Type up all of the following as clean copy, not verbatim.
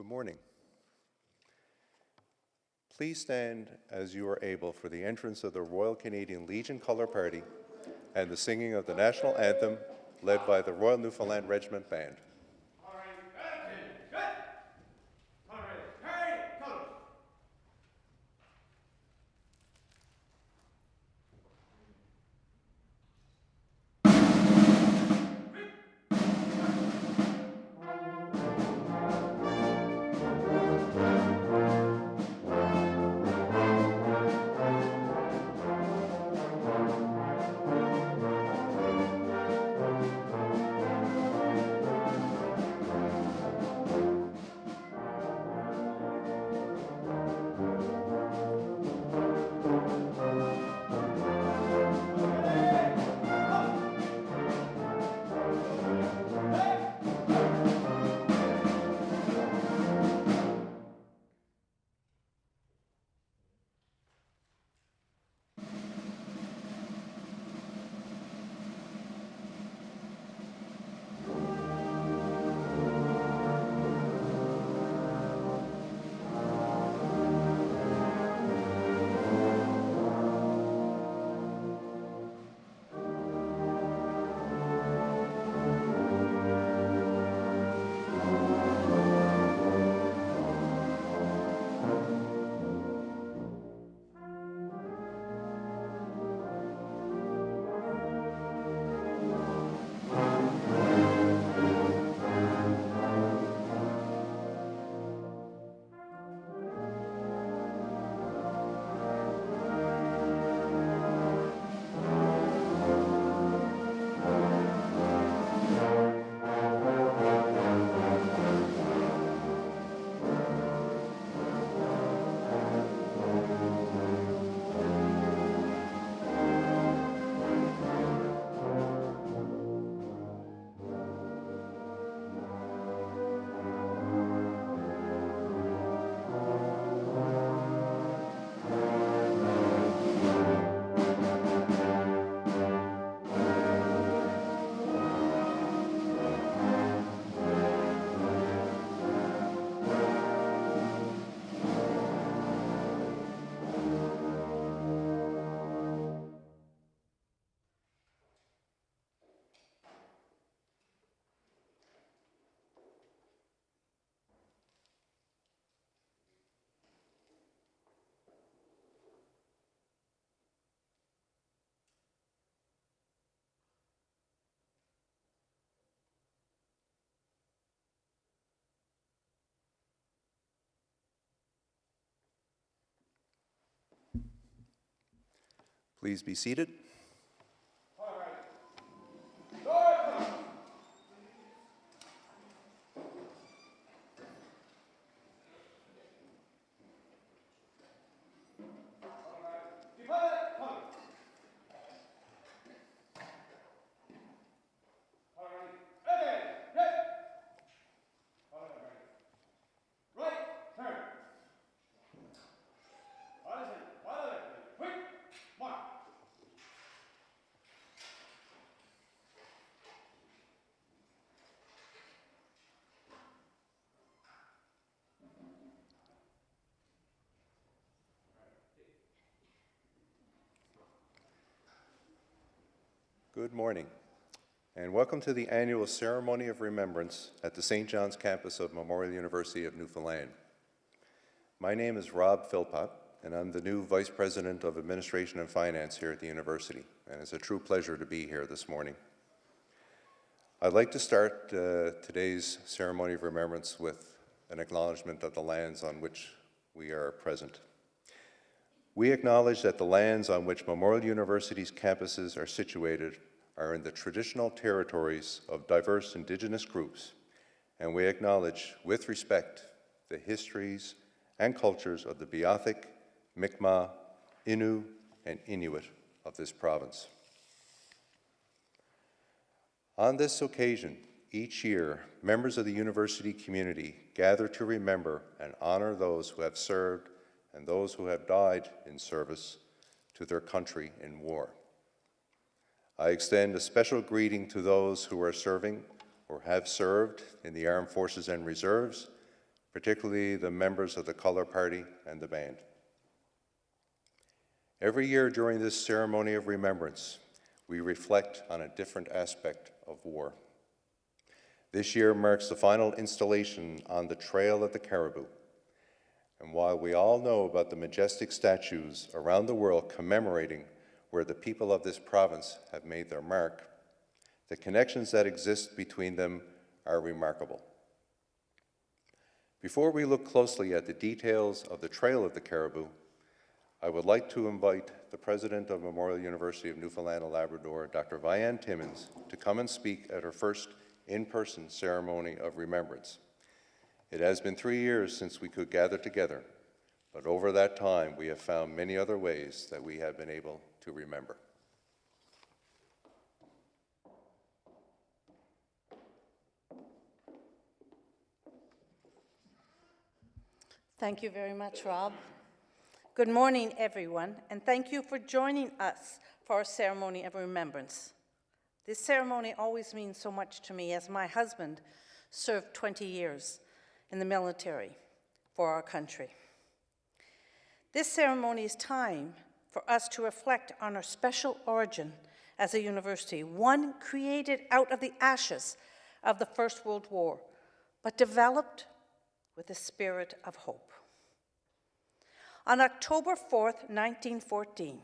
Good morning. Please stand as you are able for the entrance of the Royal Canadian Legion Colour Party and the singing of the national anthem led by the Royal Newfoundland Regiment Band. Please be seated. Good morning, and welcome to the annual Ceremony of Remembrance at the St. John's campus of Memorial University of Newfoundland. My name is Rob Philpott, and I'm the new Vice President of Administration and Finance here at the university, and it's a true pleasure to be here this morning. I'd like to start today's Ceremony of Remembrance with an acknowledgement of the lands on which we are present. We acknowledge that the lands on which Memorial University's campuses are situated are in the traditional territories of diverse Indigenous groups, and we acknowledge with respect the histories and cultures of the Beothuk, Mi'kmaq, Innu, and Inuit of this province. On this occasion, each year, members of the university community gather to remember and honor those who have served and those who have died in service to their country in war. I extend a special greeting to those who are serving or have served in the Armed Forces and Reserves, particularly the members of the Color Party and the band. Every year during this ceremony of remembrance, we reflect on a different aspect of war. This year marks the final installation on the Trail of the Caribou. And while we all know about the majestic statues around the world commemorating where the people of this province have made their mark, the connections that exist between them are remarkable. Before we look closely at the details of the Trail of the Caribou, I would like to invite the President of Memorial University of Newfoundland and Labrador, Dr. Vianne Timmins, to come and speak at her first in-person ceremony of remembrance. It has been 3 years since we could gather together, but over that time we have found many other ways that we have been able to remember. Thank you very much, Rob. Good morning, everyone, and thank you for joining us for our ceremony of remembrance. This ceremony always means so much to me, as my husband served 20 years in the military for our country. This ceremony is time for us to reflect on our special origin as a university, one created out of the ashes of the First World War, but developed with a spirit of hope. On October 4th, 1914,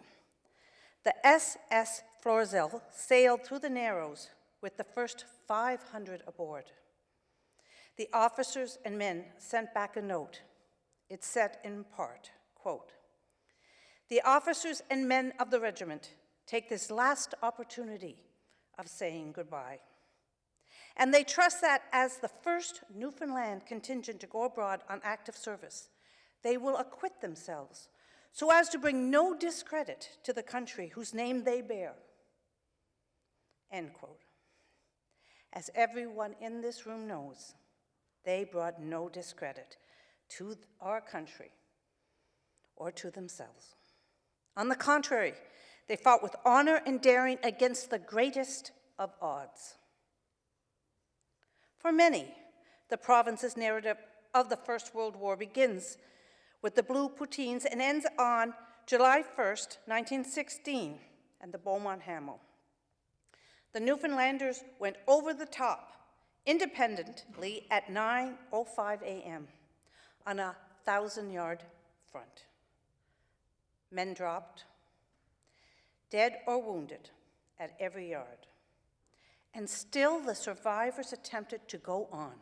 the SS Florizel sailed through the Narrows with the first 500 aboard. The officers and men sent back a note. It said in part, quote, "The officers and men of the regiment take this last opportunity of saying goodbye. And they trust that as the first Newfoundland contingent to go abroad on active service, they will acquit themselves so as to bring no discredit to the country whose name they bear." End quote. As everyone in this room knows, they brought no discredit to our country or to themselves. On the contrary, they fought with honor and daring against the greatest of odds. For many, the province's narrative of the First World War begins with the Blue Poutines and ends on July 1st, 1916, and the Beaumont Hamel. The Newfoundlanders went over the top independently at 9:05 a.m. on a 1,000-yard front. Men dropped, dead or wounded, at every yard. And still the survivors attempted to go on.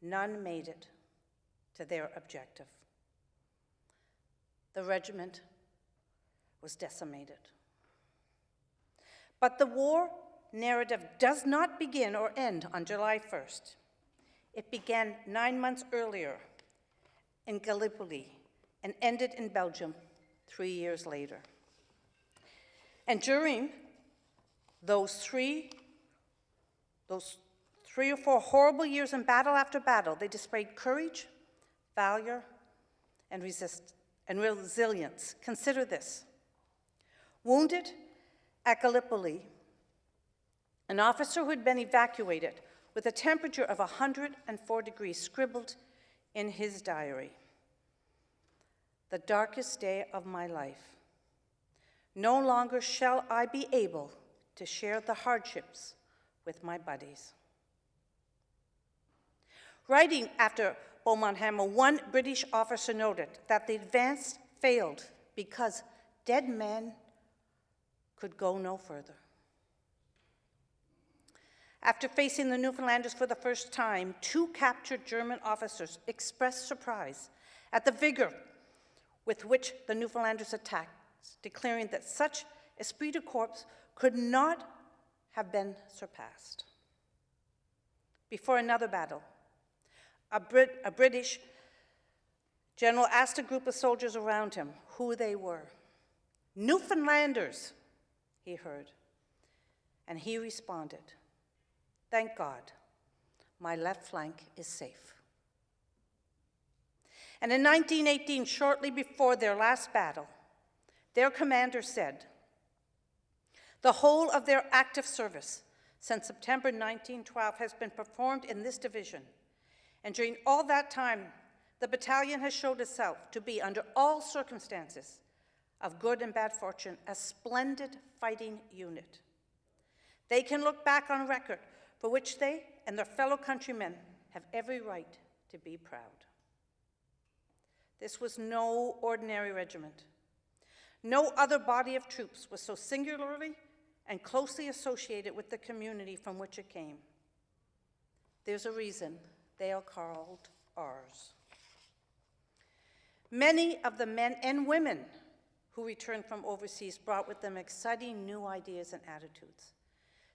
None made it to their objective. The regiment was decimated. But the war narrative does not begin or end on July 1st. It began 9 months earlier in Gallipoli and ended in Belgium 3 years later. And during those three or four horrible years in battle after battle, they displayed courage, valor, and resilience. Consider this. Wounded at Gallipoli, an officer who had been evacuated with a temperature of 104 degrees scribbled in his diary, "The darkest day of my life. No longer shall I be able to share the hardships with my buddies." Writing after Beaumont Hamel, one British officer noted that the advance failed because dead men could go no further. After facing the Newfoundlanders for the first time, 2 captured German officers expressed surprise at the vigor with which the Newfoundlanders attacked, declaring that such esprit de corps could not have been surpassed. Before another battle, a British general asked a group of soldiers around him who they were. "Newfoundlanders," he heard, and he responded, "Thank God, my left flank is safe." And in 1918, shortly before their last battle, their commander said, "The whole of their active service since September 1912 has been performed in this division, And during all that time, the battalion has showed itself to be, under all circumstances of good and bad fortune, a splendid fighting unit. They can look back on record for which they and their fellow countrymen have every right to be proud. This was no ordinary regiment. No other body of troops was so singularly and closely associated with the community from which it came. There's a reason they are called ours. Many of the men and women who returned from overseas brought with them exciting new ideas and attitudes.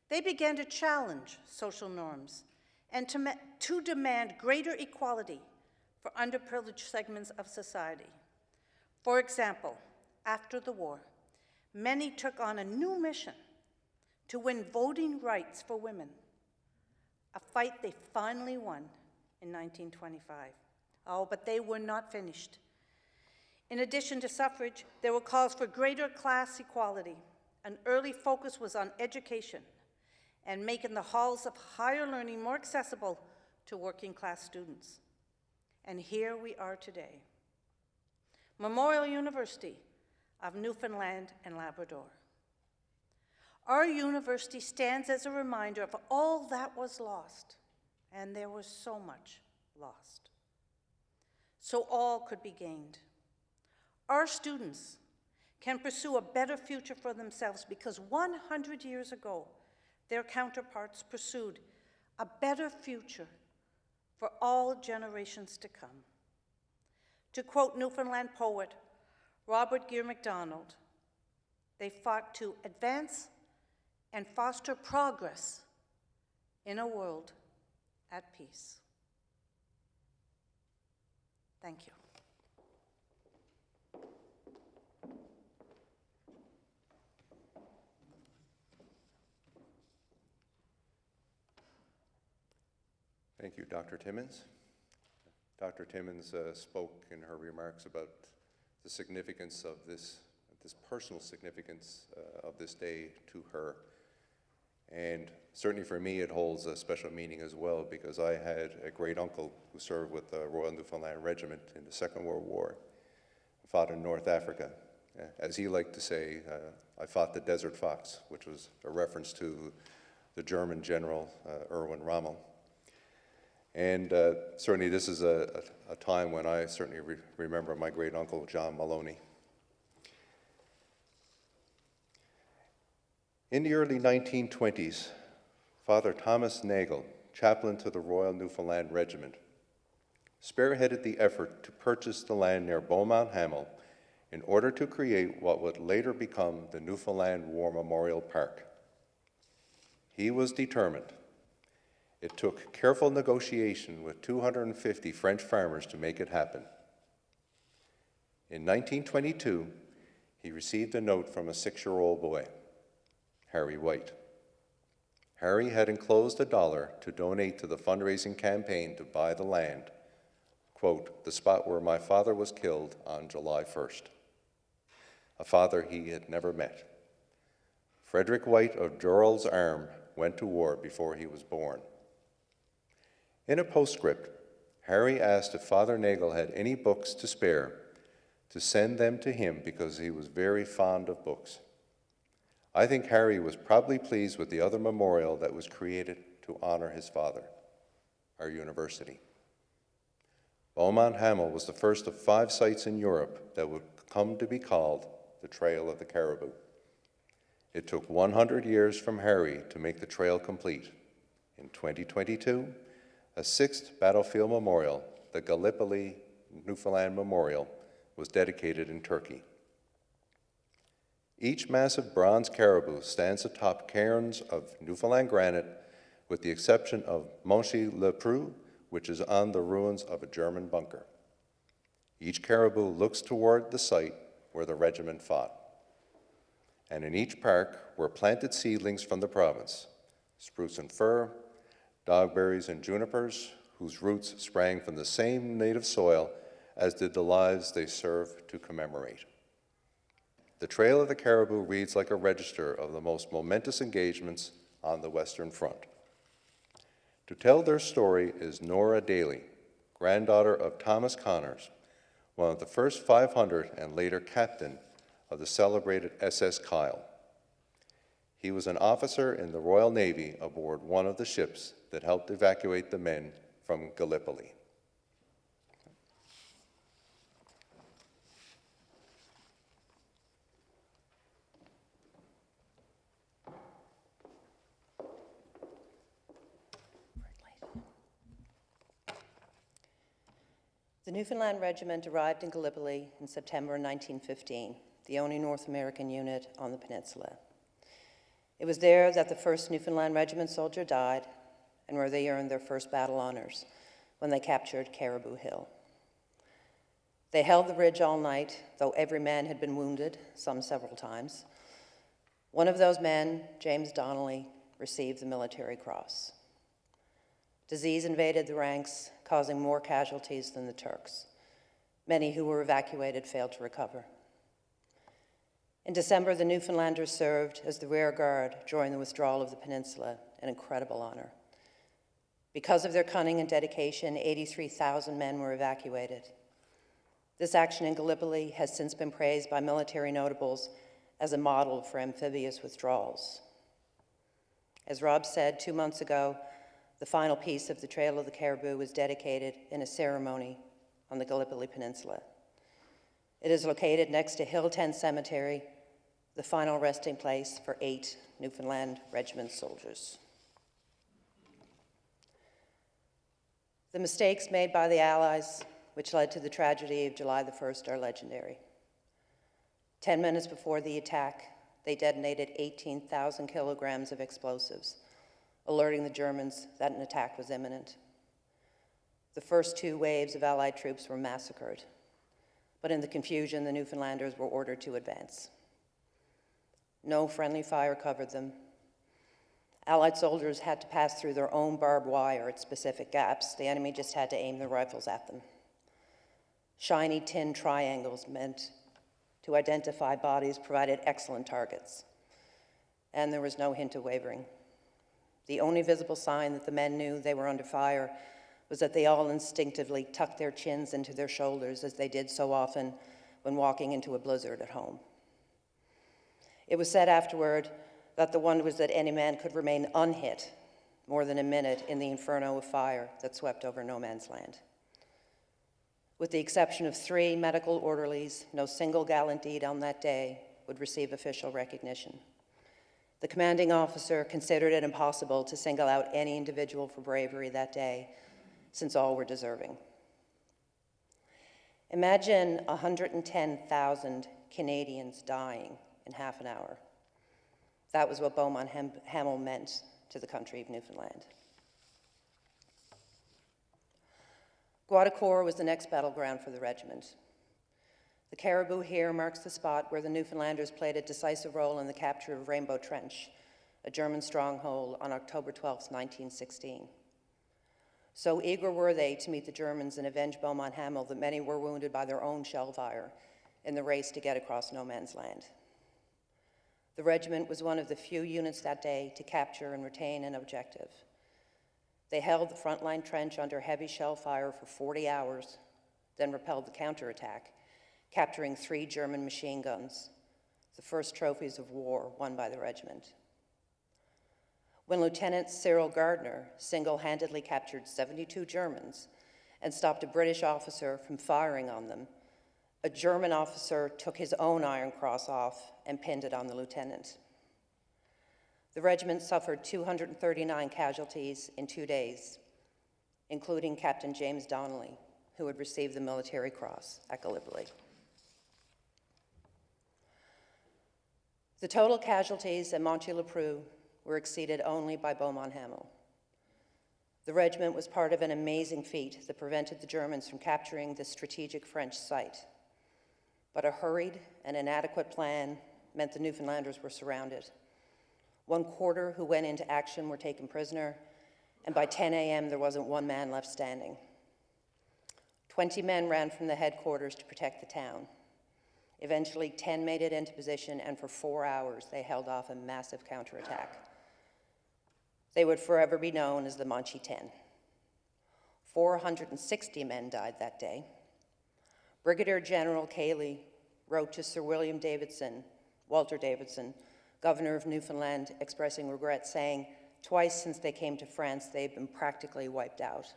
They began to challenge social norms and to demand greater equality for underprivileged segments of society. For example, after the war, many took on a new mission to win voting rights for women, a fight they finally won in 1925. Oh, but they were not finished. In addition to suffrage, there were calls for greater class equality. An early focus was on education and making the halls of higher learning more accessible to working-class students. And here we are today. Memorial University of Newfoundland and Labrador. Our university stands as a reminder of all that was lost, and there was so much lost, so all could be gained. Our students can pursue a better future for themselves because 100 years ago, their counterparts pursued a better future for all generations to come. To quote Newfoundland poet Robert Gear MacDonald, they fought to advance and foster progress in a world at peace. Thank you. Thank you, Dr. Timmons. Dr. Timmons spoke in her remarks about the significance of this personal significance of this day to her. And certainly for me, it holds a special meaning as well, because I had a great uncle who served with the Royal Newfoundland Regiment in the Second World War, fought in North Africa. As he liked to say, I fought the Desert Fox, which was a reference to the German general, Erwin Rommel. And certainly this is a time when I certainly remember my great uncle, John Maloney. In the early 1920s, Father Thomas Nagel, chaplain to the Royal Newfoundland Regiment, spearheaded the effort to purchase the land near Beaumont Hamel in order to create what would later become the Newfoundland War Memorial Park. He was determined. It took careful negotiation with 250 French farmers to make it happen. In 1922, he received a note from a 6-year-old boy, Harry White. Harry had enclosed $1 to donate to the fundraising campaign to buy the land, quote, the spot where my father was killed on July 1st, a father he had never met. Frederick White of Durrell's Arm went to war before he was born. In a postscript, Harry asked if Father Nagel had any books to spare to send them to him because he was very fond of books. I think Harry was probably pleased with the other memorial that was created to honor his father, our university. Beaumont Hamel was the first of 5 sites in Europe that would come to be called the Trail of the Caribou. It took 100 years from Harry to make the trail complete. In 2022, a 6th battlefield memorial, the Gallipoli Newfoundland Memorial, was dedicated in Turkey. Each massive bronze caribou stands atop cairns of Newfoundland granite, with the exception of Monchy-le-Preux, which is on the ruins of a German bunker. Each caribou looks toward the site where the regiment fought. And in each park were planted seedlings from the province, spruce and fir, dogberries and junipers, whose roots sprang from the same native soil as did the lives they served to commemorate. The Trail of the Caribou reads like a register of the most momentous engagements on the Western Front. To tell their story is Nora Daly, granddaughter of Thomas Connors, one of the first 500 and later captain of the celebrated SS Kyle. He was an officer in the Royal Navy aboard one of the ships that helped evacuate the men from Gallipoli. The Newfoundland Regiment arrived in Gallipoli in September 1915, the only North American unit on the peninsula. It was there that the first Newfoundland Regiment soldier died and where they earned their first battle honors when they captured Caribou Hill. They held the ridge all night, though every man had been wounded, some several times. One of those men, James Donnelly, received the Military Cross. Disease invaded the ranks, causing more casualties than the Turks. Many who were evacuated failed to recover. In December, the Newfoundlanders served as the rear guard during the withdrawal of the peninsula, an incredible honor. Because of their cunning and dedication, 83,000 men were evacuated. This action in Gallipoli has since been praised by military notables as a model for amphibious withdrawals. As Rob said 2 months ago, the final piece of the Trail of the Caribou was dedicated in a ceremony on the Gallipoli Peninsula. It is located next to Hill 10 Cemetery, the final resting place for 8 Newfoundland Regiment soldiers. The mistakes made by the Allies, which led to the tragedy of July the 1st, are legendary. 10 minutes before the attack, they detonated 18,000 kilograms of explosives, alerting the Germans that an attack was imminent. The first 2 waves of Allied troops were massacred, but in the confusion, the Newfoundlanders were ordered to advance. No friendly fire covered them. Allied soldiers had to pass through their own barbed wire at specific gaps. The enemy just had to aim their rifles at them. Shiny tin triangles meant to identify bodies provided excellent targets, and there was no hint of wavering. The only visible sign that the men knew they were under fire was that they all instinctively tucked their chins into their shoulders, as they did so often when walking into a blizzard at home. It was said afterward that the wonder was that any man could remain unhit more than a minute in the inferno of fire that swept over no man's land. With the exception of 3 medical orderlies, no single gallant deed on that day would receive official recognition. The commanding officer considered it impossible to single out any individual for bravery that day, since all were deserving. Imagine 110,000 Canadians dying in half an hour. That was what Beaumont Hamel meant to the country of Newfoundland. Guadalcore was the next battleground for the regiment. The Caribou here marks the spot where the Newfoundlanders played a decisive role in the capture of Rainbow Trench, a German stronghold, on October 12, 1916. So eager were they to meet the Germans and avenge Beaumont Hamel that many were wounded by their own shell fire in the race to get across no man's land. The regiment was one of the few units that day to capture and retain an objective. They held the frontline trench under heavy shell fire for 40 hours, then repelled the counterattack, capturing 3 German machine guns, the first trophies of war won by the regiment. When Lieutenant Cyril Gardner single-handedly captured 72 Germans and stopped a British officer from firing on them, a German officer took his own Iron Cross off and pinned it on the lieutenant. The regiment suffered 239 casualties in 2 days, including Captain James Donnelly, who had received the Military Cross at Gallipoli. The total casualties at Montreal-le-Preux were exceeded only by Beaumont Hamel. The regiment was part of an amazing feat that prevented the Germans from capturing this strategic French site. But a hurried and inadequate plan meant the Newfoundlanders were surrounded. 1/4 who went into action were taken prisoner, and by 10 a.m. there wasn't one man left standing. 20 men ran from the headquarters to protect the town. Eventually, 10 made it into position, and for 4 hours they held off a massive counterattack. They would forever be known as the Monchy 10. 460 men died that day. Brigadier General Cayley wrote to Sir William Davidson, Walter Davidson, Governor of Newfoundland, expressing regret, saying, "Twice since they came to France, they've been practically wiped out."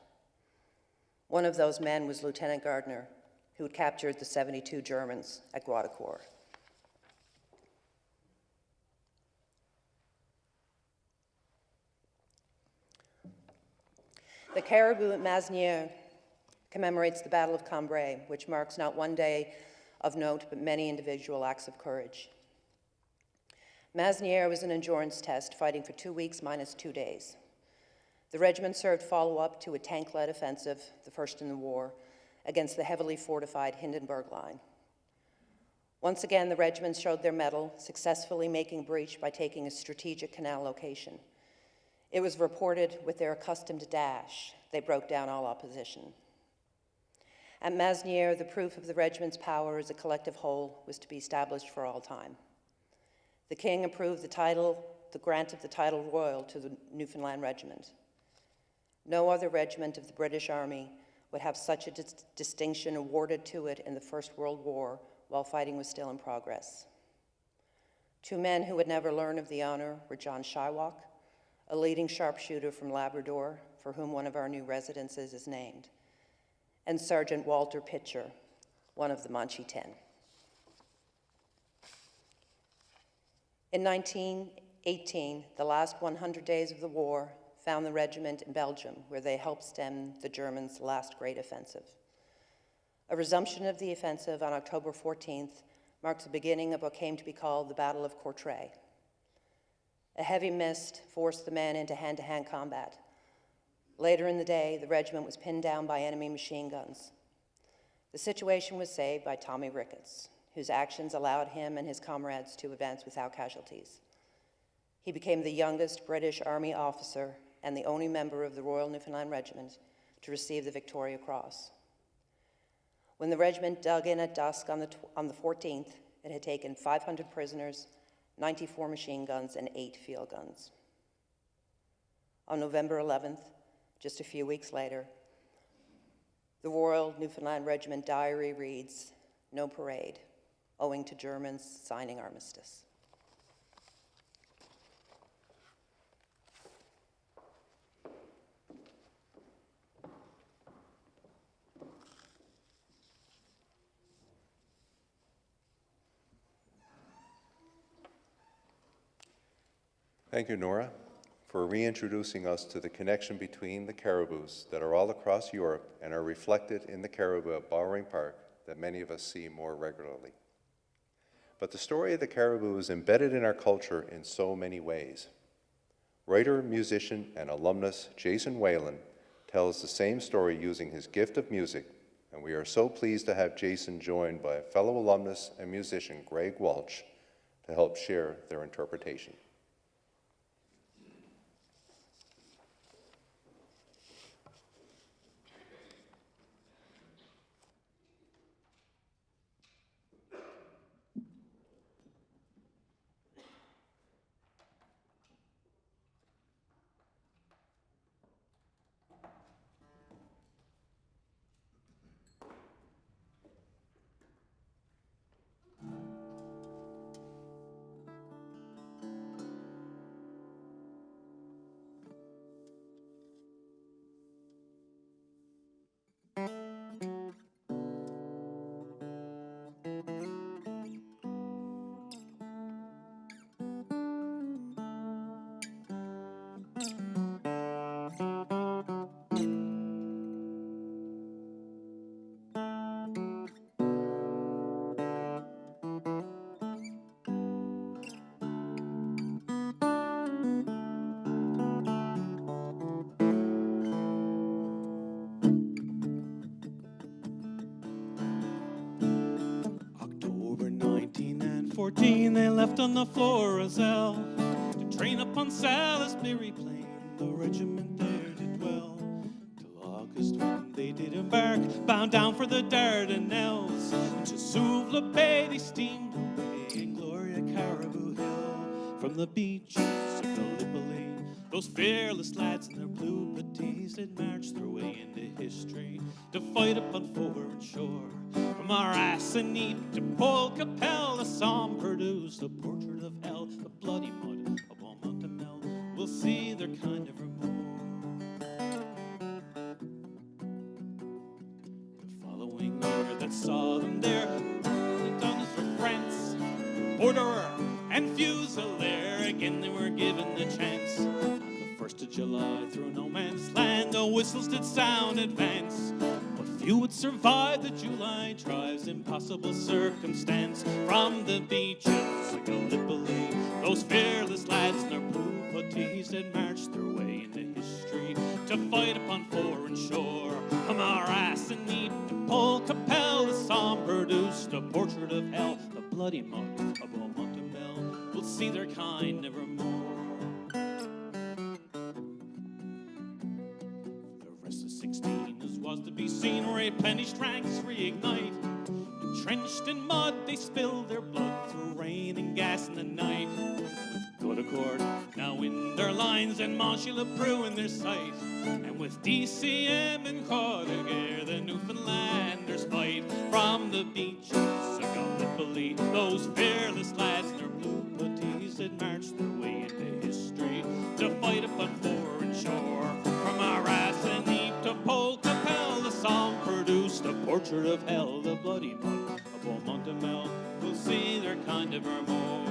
One of those men was Lieutenant Gardner, who had captured the 72 Germans at Guadalcanal. The Caribou at Masnieres commemorates the Battle of Cambrai, which marks not one day of note, but many individual acts of courage. Masnieres was an endurance test, fighting for 2 weeks minus 2 days. The regiment served follow-up to a tank-led offensive, the first in the war, against the heavily fortified Hindenburg Line. Once again, the regiment showed their mettle, successfully making breach by taking a strategic canal location. It was reported with their accustomed dash, they broke down all opposition. At Masnieres, the proof of the regiment's power as a collective whole was to be established for all time. The King approved the grant of the title royal to the Newfoundland Regiment. No other regiment of the British Army would have such a distinction awarded to it in the First World War while fighting was still in progress. Two men who would never learn of the honor were John Shywock, a leading sharpshooter from Labrador, for whom one of our new residences is named, and Sergeant Walter Pitcher, one of the Manchi 10. In 1918, the last 100 days of the war found the regiment in Belgium, where they helped stem the Germans' last great offensive. A resumption of the offensive on October 14th marks the beginning of what came to be called the Battle of Courtrai. A heavy mist forced the men into hand-to-hand combat. Later in the day, the regiment was pinned down by enemy machine guns. The situation was saved by Tommy Ricketts, whose actions allowed him and his comrades to advance without casualties. He became the youngest British Army officer and the only member of the Royal Newfoundland Regiment to receive the Victoria Cross. When the regiment dug in at dusk on the 14th, it had taken 500 prisoners, 94 machine guns, and 8 field guns. On November 11th, just a few weeks later, the Royal Newfoundland Regiment diary reads, "No parade, owing to Germans signing armistice." Thank you, Nora, for reintroducing us to the connection between the caribous that are all across Europe and are reflected in the caribou at Bowring Park that many of us see more regularly. But the story of the caribou is embedded in our culture in so many ways. Writer, musician, and alumnus Jason Whalen tells the same story using his gift of music, and we are so pleased to have Jason joined by fellow alumnus and musician Greg Walsh to help share their interpretation. October 1914, they left on the Florizel to train upon Salisbury Plain, the regiment there to dwell. Till August when they did embark, bound down for the Dardanelles. To Suvla Bay they steamed away, and Gloria Caribou Hill from the beaches of Gallipoli. Those fearless lads in their blue puttees did march their way into history to fight upon foreign shore. From Arassaneep to Polkapel, the Somme produced a portrait of hell. The bloody mud of Montemel will see their kind evermore. The following year that saw them there, the Duns were friends, Borderer and Fusilier. Again they were given the chance. On the 1st of July, through no man's land, the whistles did sound advance. But few would survive the July drive's impossible circumstance. From the beaches of Gallipoli, those fearless lads in their blue puttees had marched their way into history to fight upon foreign shore. From Arassaneep to Polkapel, the Somme produced a portrait of hell. The bloody mud of Montemel will see their kind nevermore. The rest of 16 as was to be seen, replenished ranks reignite. Entrenched in mud, they spilled their blood through rain and gas in the night. With good accord now in their lines, and Monchy LeBrew in their sight, and with DCM and Cordegar, the Newfoundlanders fight. From the beaches of Gallipoli, those fearless lads in their blue puttees had marched their way into history to fight upon foreign shore. From Arassaneep to Polkapel, the Somme produced a portrait of hell. The bloody mud of Montemel will see their kind evermore.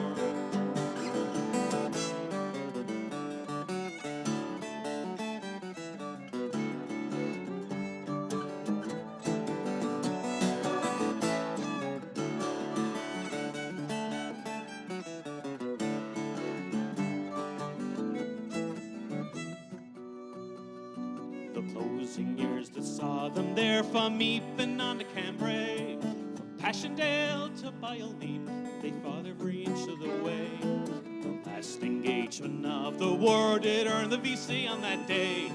The closing years that saw them there, from Meepin on to Cambrai, from Passchendaele to Bioleep, they fought every inch of the way. The last engagement of the war did earn the VC on that day,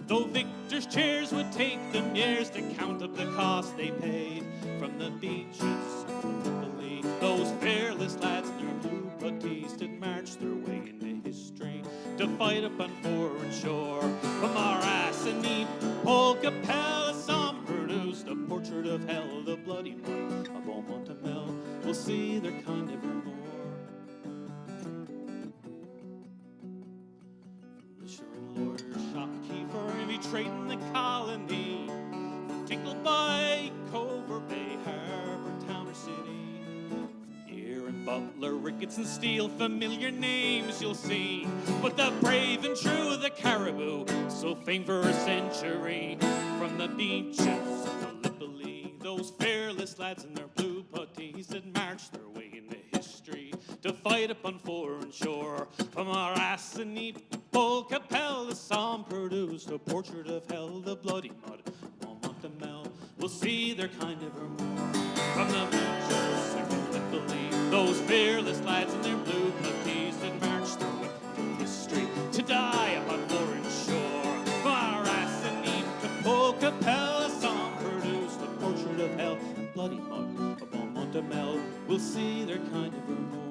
though victors' cheers would take them years to count up the cost they paid. From the beaches of Gallipoli, those fearless lads in their blue puttees did march their way into history to fight upon foreign shore. From Arassaneep, Polkapel, Somme produced a portrait of hell. The bloody mud of Montemel will see their kind evermore. Fisher and lawyer, shopkeeper, every trade in the colony, tickled by Cover Bay, Harbor, Town or City. Here in Butler, Ricketts and Steele, familiar names you'll see, but the brave and true, the Caribou, so famed for a century. From the beaches of Gallipoli, those fearless lads in their blue puttees had marched their way into history to fight upon foreign shore. From Arassaneep to Polkapel, the Somme produced a portrait of hell. The bloody mud of Montemel will see their kind evermore. From the beaches of Gallipoli, those fearless lads in their blue puttees had marched their way into history to die upon foreign shore. From Arassaneep to Polkapel, the Somme produced a portrait of hell. The bloody mud of Montemel will see their kind evermore.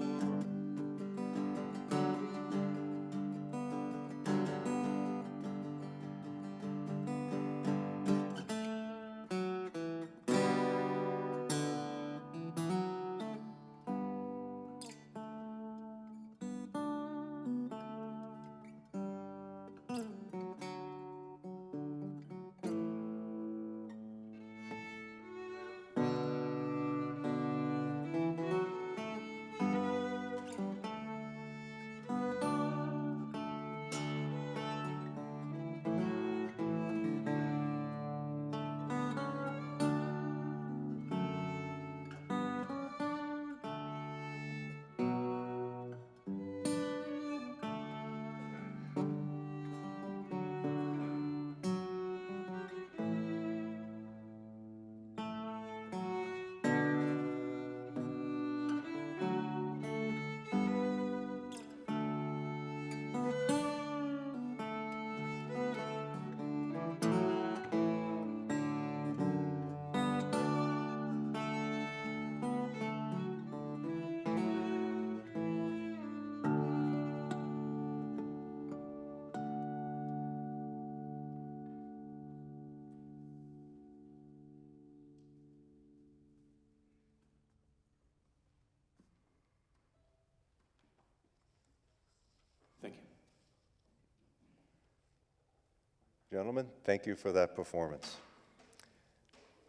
Gentlemen, thank you for that performance.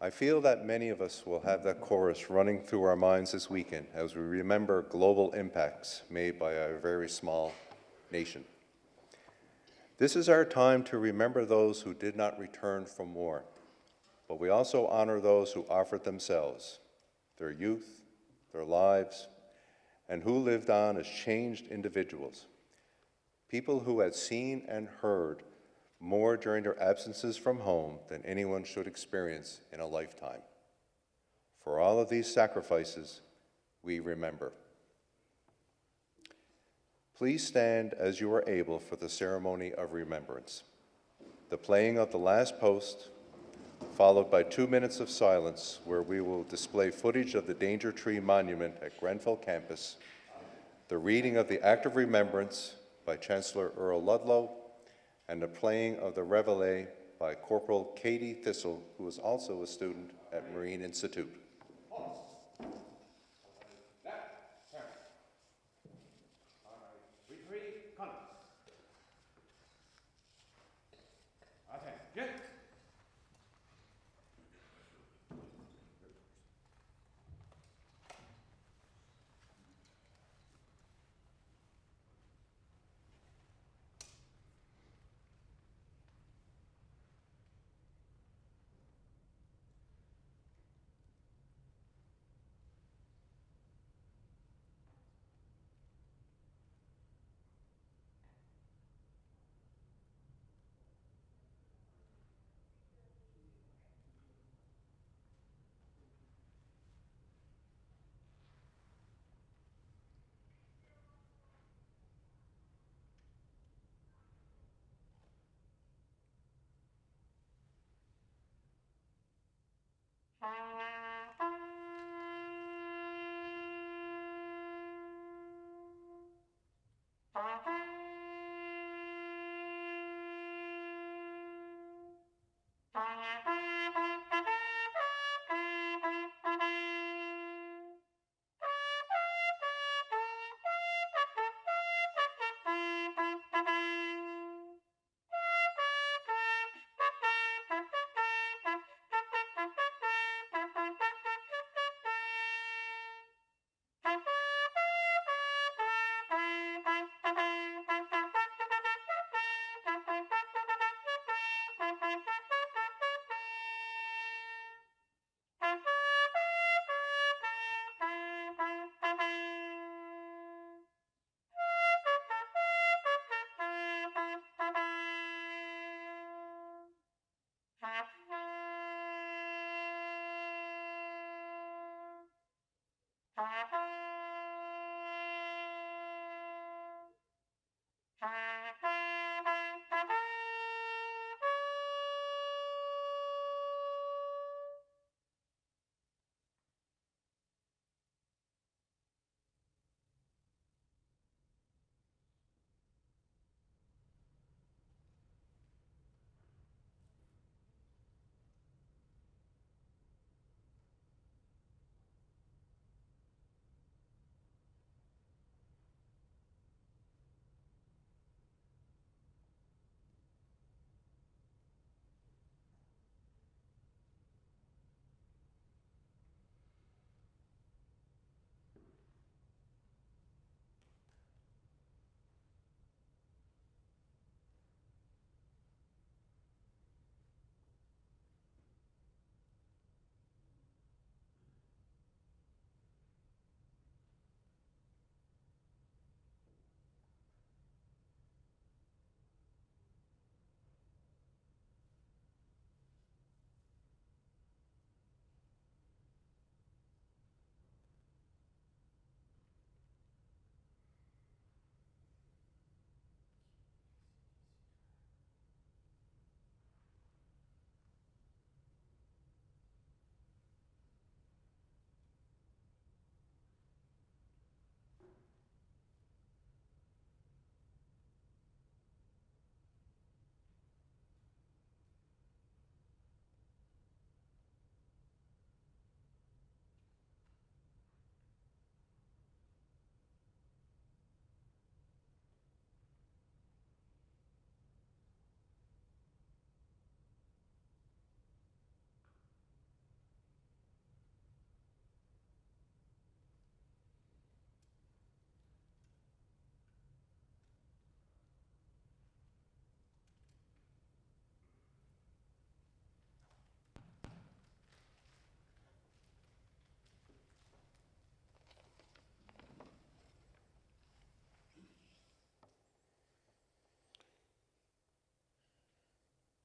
I feel that many of us will have that chorus running through our minds this weekend as we remember global impacts made by our very small nation. This is our time to remember those who did not return from war, but we also honor those who offered themselves, their youth, their lives, and who lived on as changed individuals, people who had seen and heard more during their absences from home than anyone should experience in a lifetime. For all of these sacrifices, we remember. Please stand as you are able for the ceremony of remembrance. The playing of the last post, followed by 2 minutes of silence where we will display footage of the Danger Tree Monument at Grenfell campus, the reading of the Act of Remembrance by Chancellor Earl Ludlow, and the playing of the Reveille by Corporal Katie Thistle, who is also a student at Marine Institute.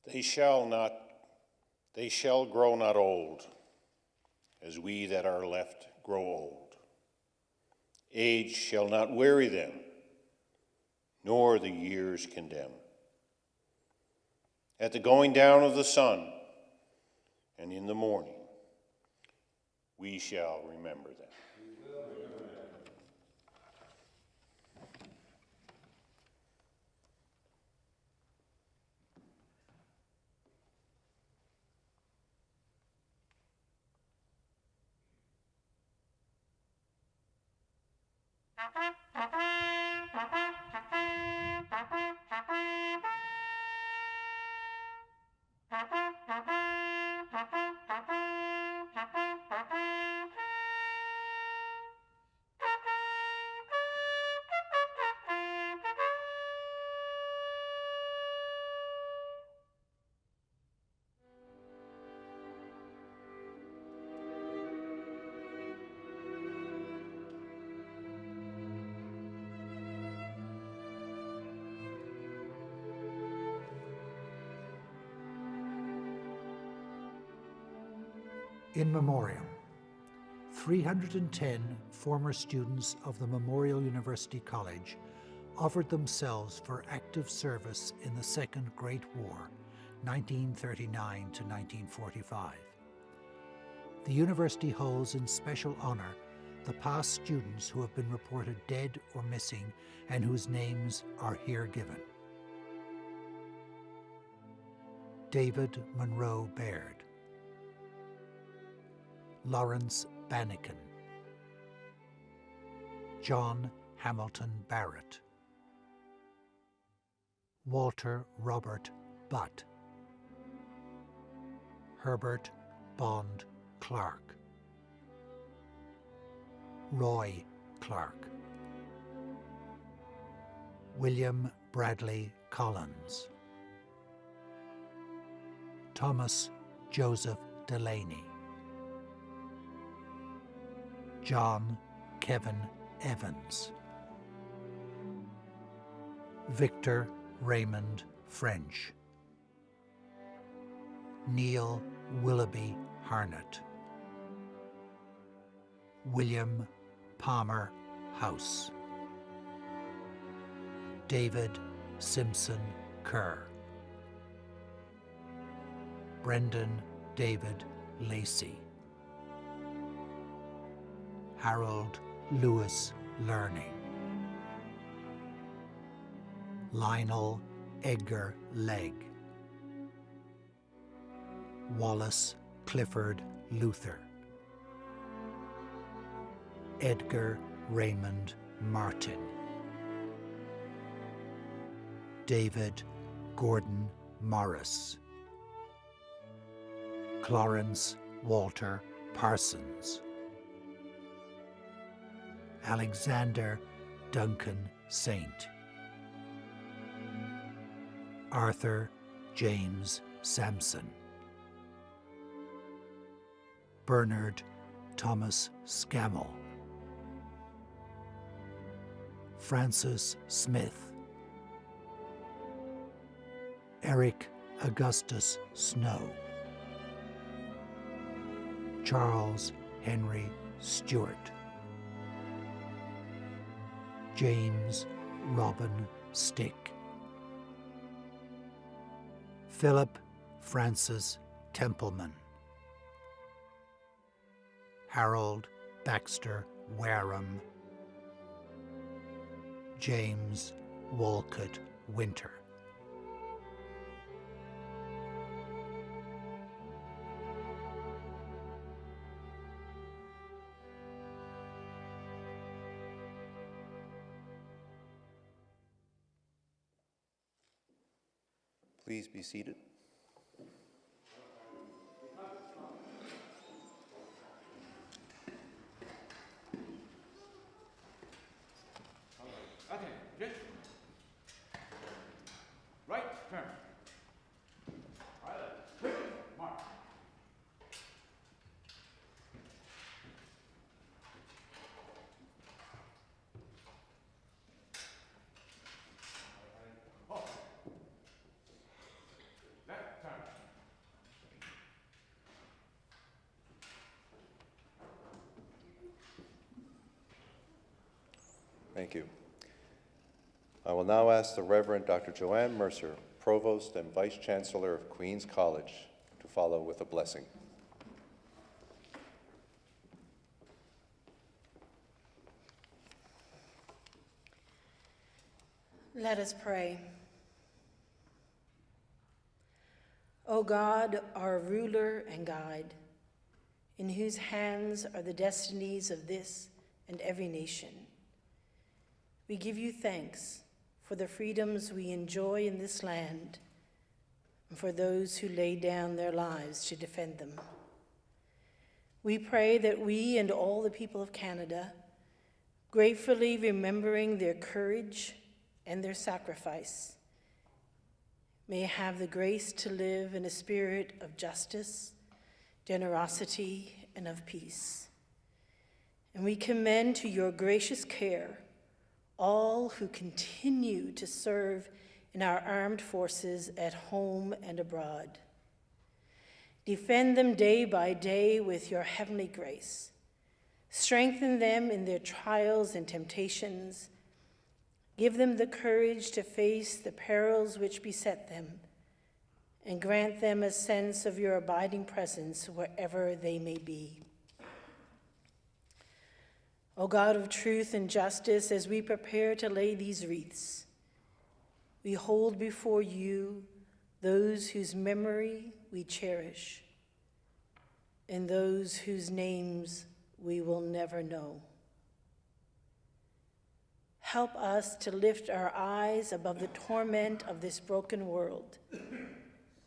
They shall grow not old, as we that are left grow old. Age shall not weary them, nor the years condemn. At the going down of the sun, and in the morning, we shall remember them. In memoriam, 310 former students of the Memorial University College offered themselves for active service in the Second Great War, 1939 to 1945. The university holds in special honor the past students who have been reported dead or missing and whose names are here given. David Monroe Baird, Lawrence Bannikin, John Hamilton Barrett, Walter Robert Butt, Herbert Bond Clark, Roy Clark, William Bradley Collins, Thomas Joseph Delaney, John Kevin Evans, Victor Raymond French, Neil Willoughby Harnett, William Palmer House, David Simpson Kerr, Brendan David Lacey, Harold Lewis Learning, Lionel Edgar Legg, Wallace Clifford Luther, Edgar Raymond Martin, David Gordon Morris, Clarence Walter Parsons, Alexander Duncan Saint, Arthur James Sampson, Bernard Thomas Scammell, Francis Smith, Eric Augustus Snow, Charles Henry Stewart, James Robin Stick, Philip Francis Templeman, Harold Baxter Wareham, James Walcott Winter. Please be seated. Attention. Right turn. Right left. Quick. Mark. Halt. Thank you. I will now ask the Reverend Dr. Joanne Mercer, Provost and Vice Chancellor of Queens College, to follow with a blessing. Let us pray. O God, our ruler and guide, in whose hands are the destinies of this and every nation, we give you thanks for the freedoms we enjoy in this land and for those who lay down their lives to defend them. We pray that we and all the people of Canada, gratefully remembering their courage and their sacrifice, may have the grace to live in a spirit of justice, generosity, and of peace. And we commend to your gracious care all who continue to serve in our armed forces at home and abroad. Defend them day by day with your heavenly grace. Strengthen them in their trials and temptations. Give them the courage to face the perils which beset them, and grant them a sense of your abiding presence wherever they may be. O God of truth and justice, as we prepare to lay these wreaths, we hold before you those whose memory we cherish and those whose names we will never know. Help us to lift our eyes above the torment of this broken world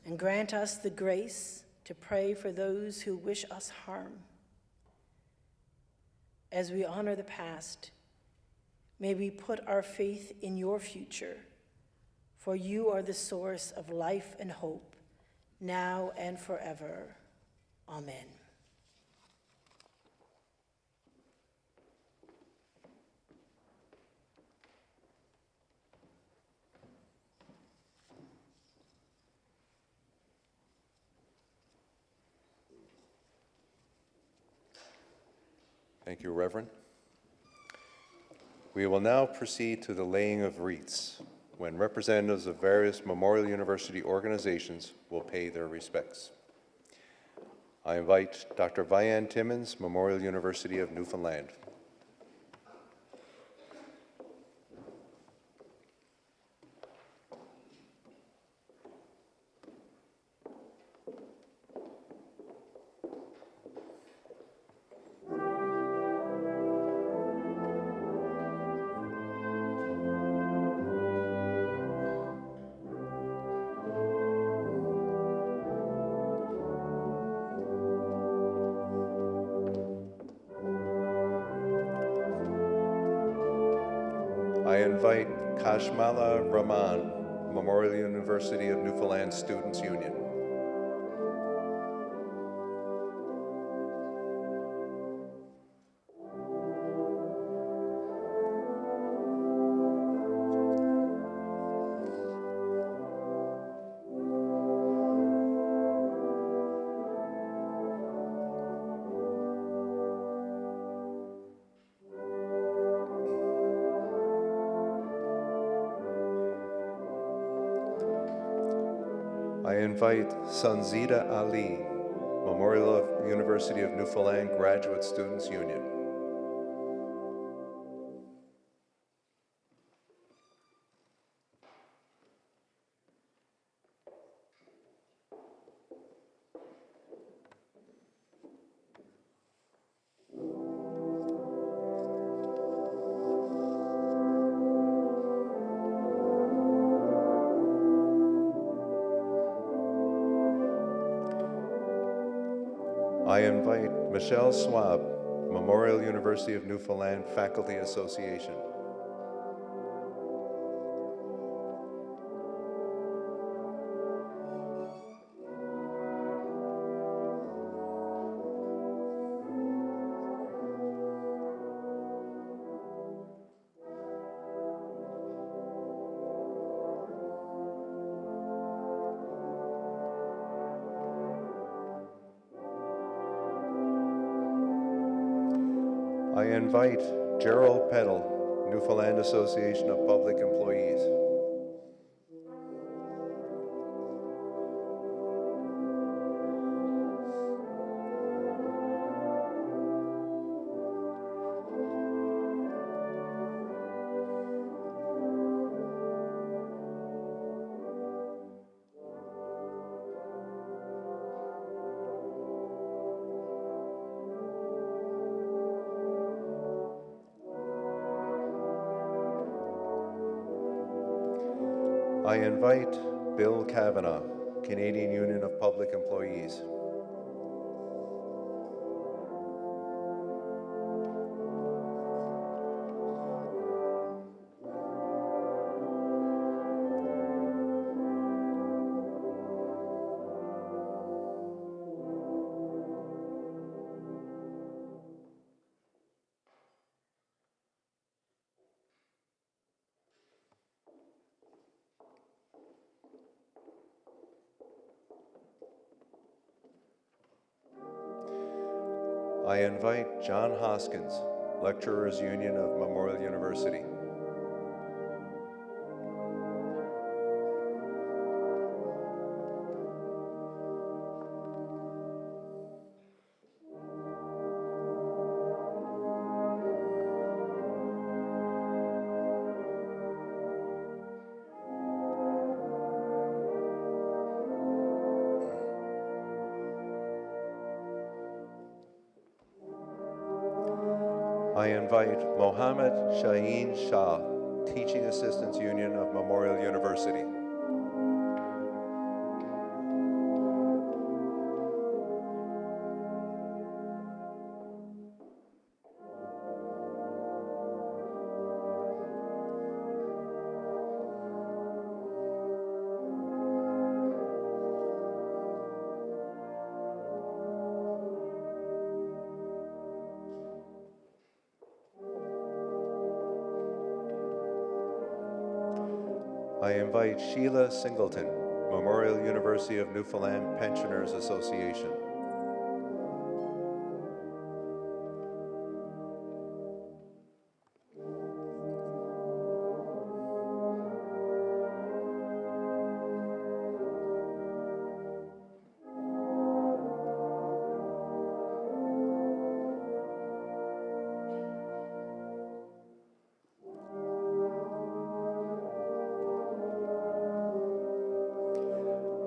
and grant us the grace to pray for those who wish us harm. As we honor the past, may we put our faith in your future, for you are the source of life and hope, now and forever. Amen. Thank you, Reverend. We will now proceed to the laying of wreaths, when representatives of various Memorial University organizations will pay their respects. I invite Dr. Vianne Timmons, Memorial University of Newfoundland. I invite Kashmala Rahman, Memorial University of Newfoundland Students Union. I invite Sanzida Ali, Memorial University of Newfoundland Graduate Students Union. I invite Michelle Swab, Memorial University of Newfoundland Faculty Association. I invite Gerald Peddle, Newfoundland Association of Public Employees. I invite Bill Kavanagh, Canadian Union of Public Employees. I invite John Hoskins, Lecturers Union of Memorial University. I invite Mohammed Shaheen Shah, Teaching Assistants Union of Memorial University. I invite Sheila Singleton, Memorial University of Newfoundland Pensioners Association.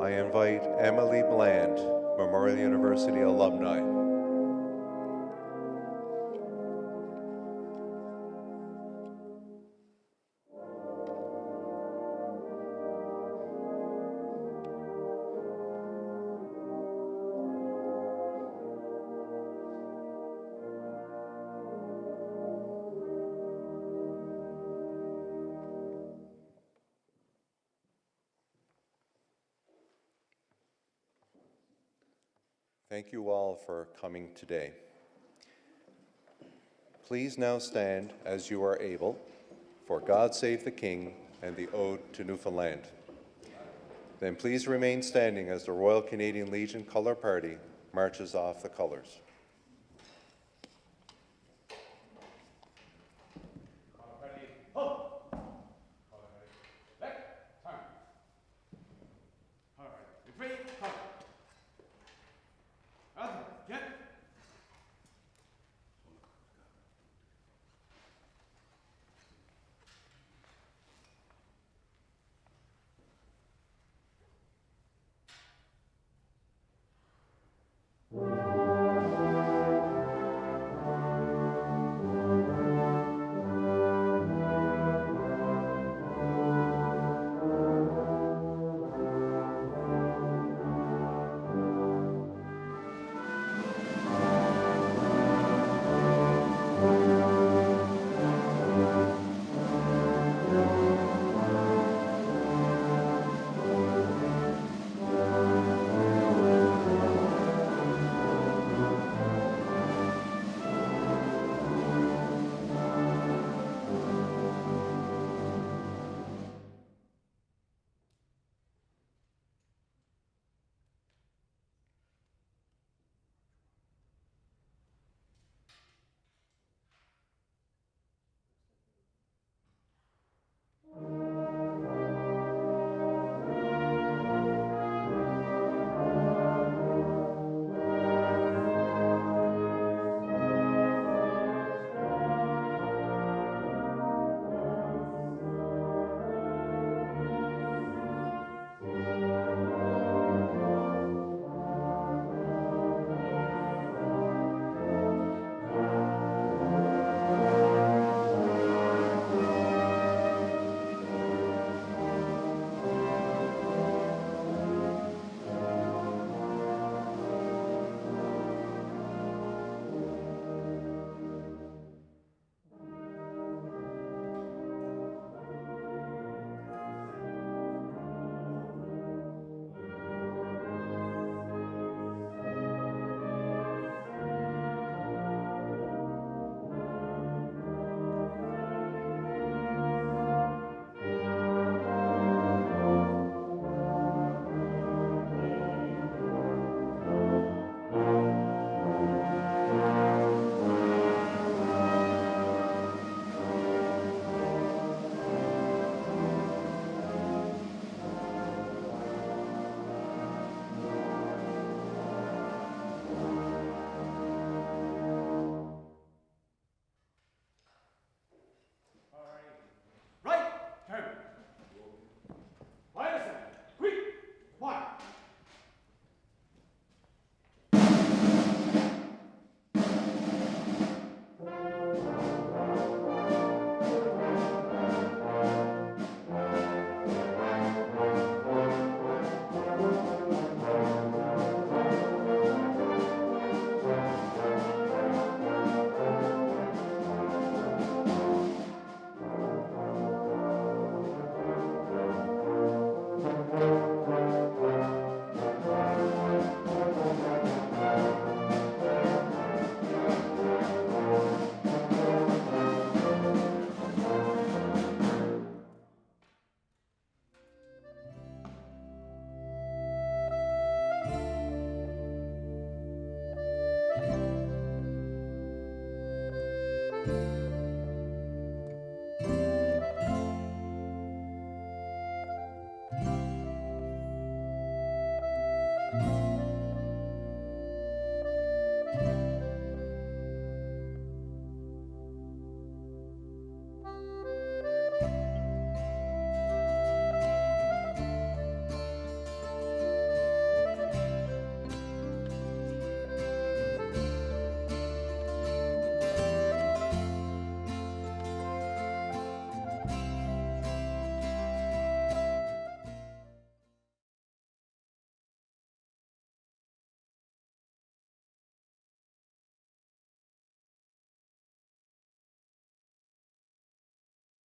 I invite Emily Bland, Memorial University alumni. Thank you all for coming today. Please now stand as you are able for God Save the King and the Ode to Newfoundland. Then please remain standing as the Royal Canadian Legion Colour Party marches off the colours.